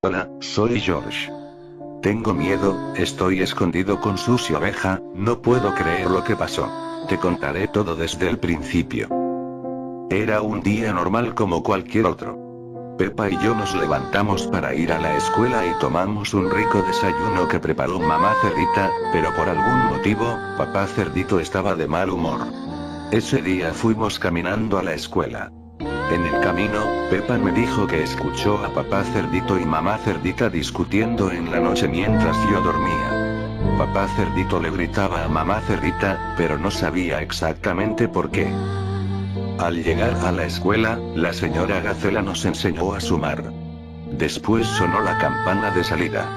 Hola, soy George. Tengo miedo, estoy escondido con Susie Oveja, no puedo creer lo que pasó. Te contaré todo desde el principio. Era un día normal como cualquier otro. Peppa y yo nos levantamos para ir a la escuela y tomamos un rico desayuno que preparó mamá cerdita, pero por algún motivo, papá cerdito estaba de mal humor. Ese día fuimos caminando a la escuela. En el camino, Peppa me dijo que escuchó a papá cerdito y mamá cerdita discutiendo en la noche mientras yo dormía. Papá cerdito le gritaba a mamá cerdita, pero no sabía exactamente por qué. Al llegar a la escuela, la señora Gacela nos enseñó a sumar. Después sonó la campana de salida.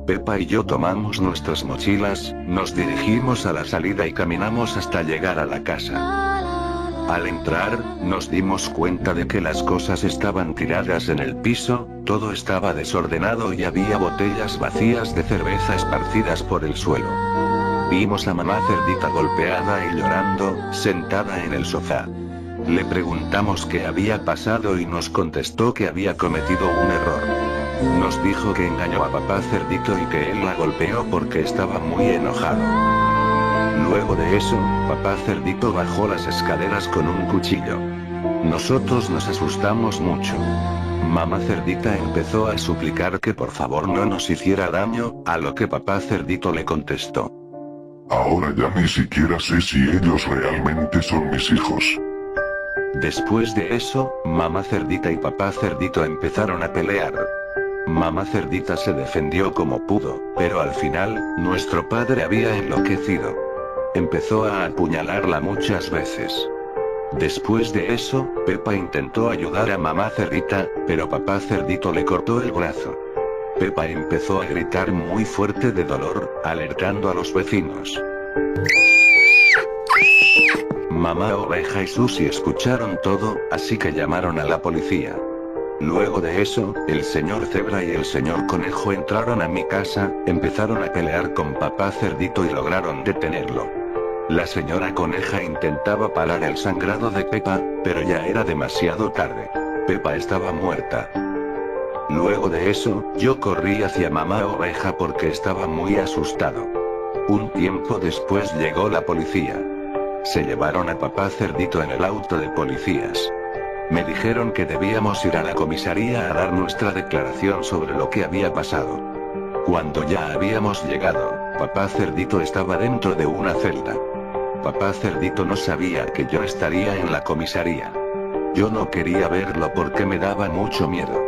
Peppa y yo tomamos nuestras mochilas, nos dirigimos a la salida y caminamos hasta llegar a la casa. Al entrar, nos dimos cuenta de que las cosas estaban tiradas en el piso, todo estaba desordenado y había botellas vacías de cerveza esparcidas por el suelo. Vimos a mamá cerdita golpeada y llorando, sentada en el sofá. Le preguntamos qué había pasado y nos contestó que había cometido un error. Nos dijo que engañó a papá cerdito y que él la golpeó porque estaba muy enojado. Luego de eso, papá cerdito bajó las escaleras con un cuchillo. Nosotros nos asustamos mucho. Mamá cerdita empezó a suplicar que por favor no nos hiciera daño, a lo que papá cerdito le contestó: Ahora ya ni siquiera sé si ellos realmente son mis hijos. Después de eso, mamá cerdita y papá cerdito empezaron a pelear. Mamá cerdita se defendió como pudo, pero al final, nuestro padre había enloquecido. Empezó a apuñalarla muchas veces. Después de eso, Peppa intentó ayudar a mamá cerdita, pero papá cerdito le cortó el brazo. Peppa empezó a gritar muy fuerte de dolor, alertando a los vecinos. Mamá Oveja y Susie escucharon todo, así que llamaron a la policía. Luego de eso, el señor Cebra y el señor Conejo entraron a mi casa, empezaron a pelear con papá cerdito y lograron detenerlo. La señora Coneja intentaba parar el sangrado de Peppa, pero ya era demasiado tarde. Peppa estaba muerta. Luego de eso, yo corrí hacia mamá Oveja porque estaba muy asustado. Un tiempo después llegó la policía. Se llevaron a papá cerdito en el auto de policías. Me dijeron que debíamos ir a la comisaría a dar nuestra declaración sobre lo que había pasado. Cuando ya habíamos llegado, papá cerdito estaba dentro de una celda. Papá cerdito no sabía que yo estaría en la comisaría. Yo no quería verlo porque me daba mucho miedo.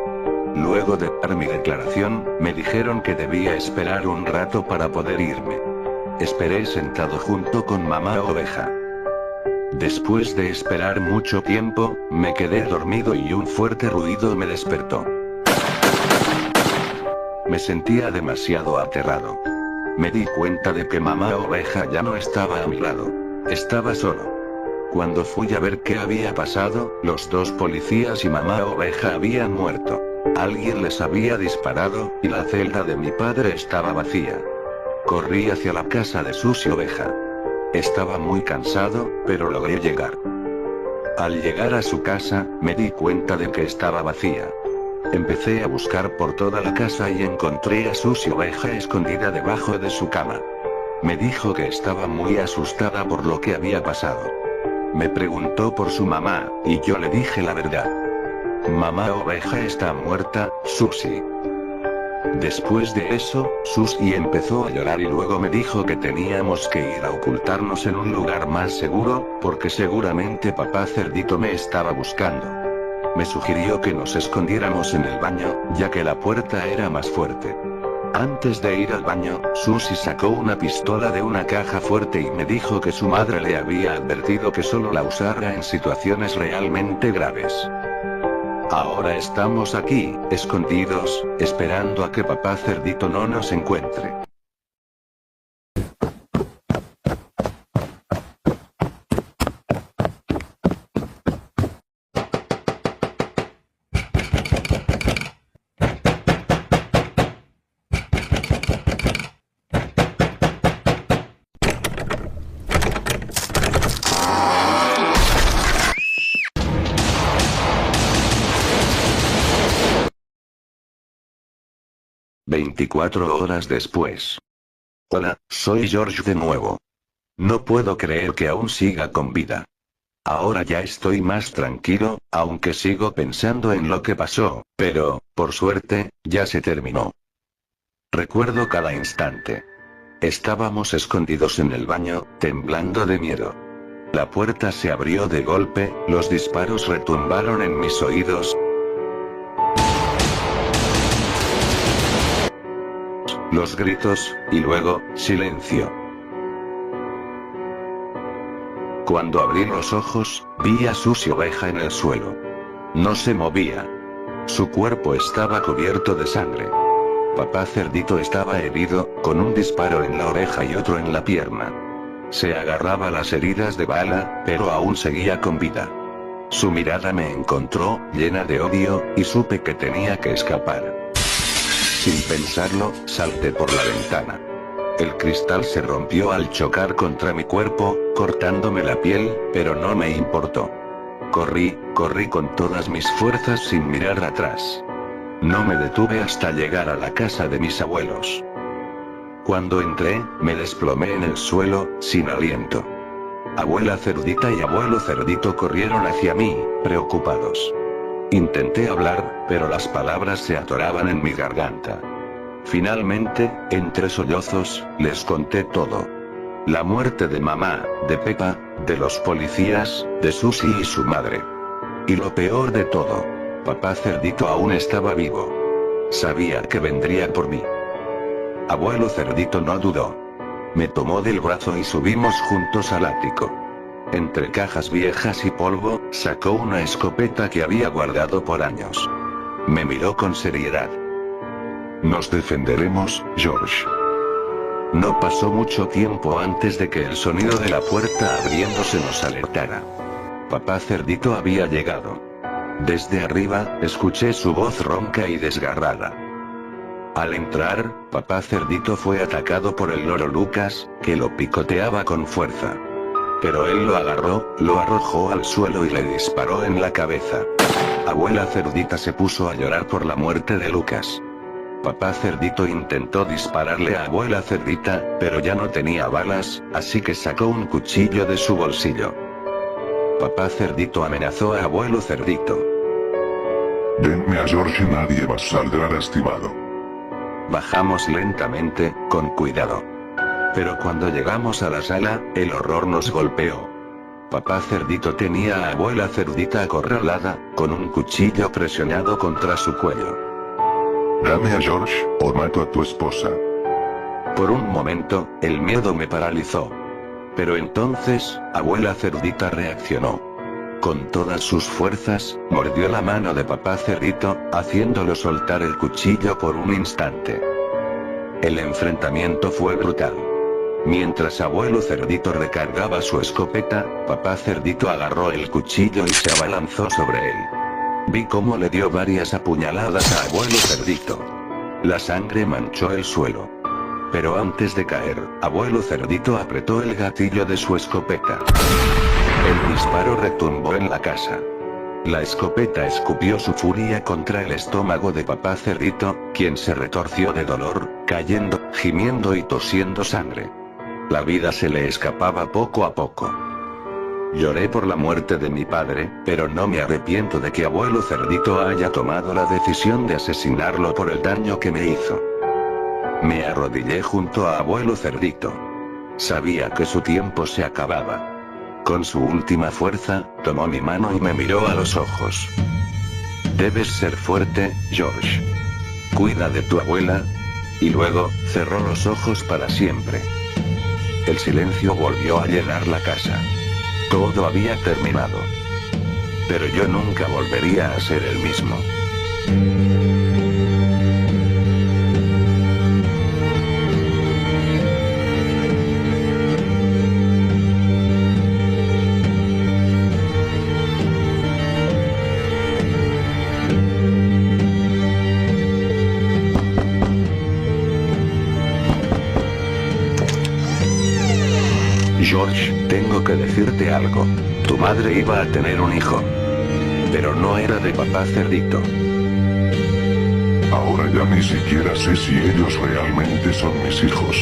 Luego de dar mi declaración, me dijeron que debía esperar un rato para poder irme. Esperé sentado junto con mamá Oveja. Después de esperar mucho tiempo, me quedé dormido y un fuerte ruido me despertó. Me sentía demasiado aterrado. Me di cuenta de que mamá Oveja ya no estaba a mi lado. Estaba solo. Cuando fui a ver qué había pasado, los dos policías y mamá Oveja habían muerto. Alguien les había disparado, y la celda de mi padre estaba vacía. Corrí hacia la casa de Susie Oveja. Estaba muy cansado, pero logré llegar. Al llegar a su casa, me di cuenta de que estaba vacía. Empecé a buscar por toda la casa y encontré a Susie Oveja escondida debajo de su cama. Me dijo que estaba muy asustada por lo que había pasado. Me preguntó por su mamá, y yo le dije la verdad. Mamá Oveja está muerta, Susie. Después de eso, Susie empezó a llorar y luego me dijo que teníamos que ir a ocultarnos en un lugar más seguro, porque seguramente papá cerdito me estaba buscando. Me sugirió que nos escondiéramos en el baño, ya que la puerta era más fuerte. Antes de ir al baño, Susie sacó una pistola de una caja fuerte y me dijo que su madre le había advertido que solo la usara en situaciones realmente graves. Ahora estamos aquí, escondidos, esperando a que papá cerdito no nos encuentre. 24 horas después. Hola, soy George de nuevo. No puedo creer que aún siga con vida. Ahora ya estoy más tranquilo, aunque sigo pensando en lo que pasó, pero, por suerte, ya se terminó. Recuerdo cada instante. Estábamos escondidos en el baño, temblando de miedo. La puerta se abrió de golpe, los disparos retumbaron en mis oídos. Los gritos, y luego, silencio. Cuando abrí los ojos, vi a Susie Oveja en el suelo. No se movía. Su cuerpo estaba cubierto de sangre. Papá Cerdito estaba herido, con un disparo en la oreja y otro en la pierna. Se agarraba las heridas de bala, pero aún seguía con vida. Su mirada me encontró, llena de odio, y supe que tenía que escapar. Sin pensarlo, salté por la ventana. El cristal se rompió al chocar contra mi cuerpo, cortándome la piel, pero no me importó. Corrí con todas mis fuerzas sin mirar atrás. No me detuve hasta llegar a la casa de mis abuelos. Cuando entré, me desplomé en el suelo, sin aliento. Abuela Cerdita y abuelo Cerdito corrieron hacia mí, preocupados. Intenté hablar, pero las palabras se atoraban en mi garganta. Finalmente, entre sollozos, les conté todo. La muerte de mamá, de Pepa, de los policías, de Susie y su madre. Y lo peor de todo, papá Cerdito aún estaba vivo. Sabía que vendría por mí. Abuelo Cerdito no dudó. Me tomó del brazo y subimos juntos al ático. Entre cajas viejas y polvo, sacó una escopeta que había guardado por años. Me miró con seriedad. Nos defenderemos, George. No pasó mucho tiempo antes de que el sonido de la puerta abriéndose nos alertara. Papá Cerdito había llegado. Desde arriba, escuché su voz ronca y desgarrada. Al entrar, papá Cerdito fue atacado por el loro Lucas, que lo picoteaba con fuerza. Pero él lo agarró, lo arrojó al suelo y le disparó en la cabeza. Abuela Cerdita se puso a llorar por la muerte de Lucas. Papá Cerdito intentó dispararle a abuela Cerdita, pero ya no tenía balas, así que sacó un cuchillo de su bolsillo. Papá Cerdito amenazó a abuelo Cerdito. Denme a George y nadie más saldrá lastimado. Bajamos lentamente, con cuidado. Pero cuando llegamos a la sala, el horror nos golpeó. Papá Cerdito tenía a abuela Cerdita acorralada, con un cuchillo presionado contra su cuello. Dame a George, o mato a tu esposa. Por un momento, el miedo me paralizó. Pero entonces, abuela Cerdita reaccionó. Con todas sus fuerzas, mordió la mano de papá Cerdito, haciéndolo soltar el cuchillo por un instante. El enfrentamiento fue brutal. Mientras abuelo Cerdito recargaba su escopeta, papá Cerdito agarró el cuchillo y se abalanzó sobre él. Vi cómo le dio varias apuñaladas a abuelo Cerdito. La sangre manchó el suelo. Pero antes de caer, abuelo Cerdito apretó el gatillo de su escopeta. El disparo retumbó en la casa. La escopeta escupió su furia contra el estómago de papá Cerdito, quien se retorció de dolor, cayendo, gimiendo y tosiendo sangre. La vida se le escapaba poco a poco. Lloré por la muerte de mi padre, pero no me arrepiento de que abuelo Cerdito haya tomado la decisión de asesinarlo por el daño que me hizo. Me arrodillé junto a abuelo Cerdito. Sabía que su tiempo se acababa. Con su última fuerza, tomó mi mano y me miró a los ojos. Debes ser fuerte, George. Cuida de tu abuela. Y luego, cerró los ojos para siempre. El silencio volvió a llenar la casa. Todo había terminado. Pero yo nunca volvería a ser el mismo. George, tengo que decirte algo. Tu madre iba a tener un hijo. Pero no era de papá Cerdito. Ahora ya ni siquiera sé si ellos realmente son mis hijos.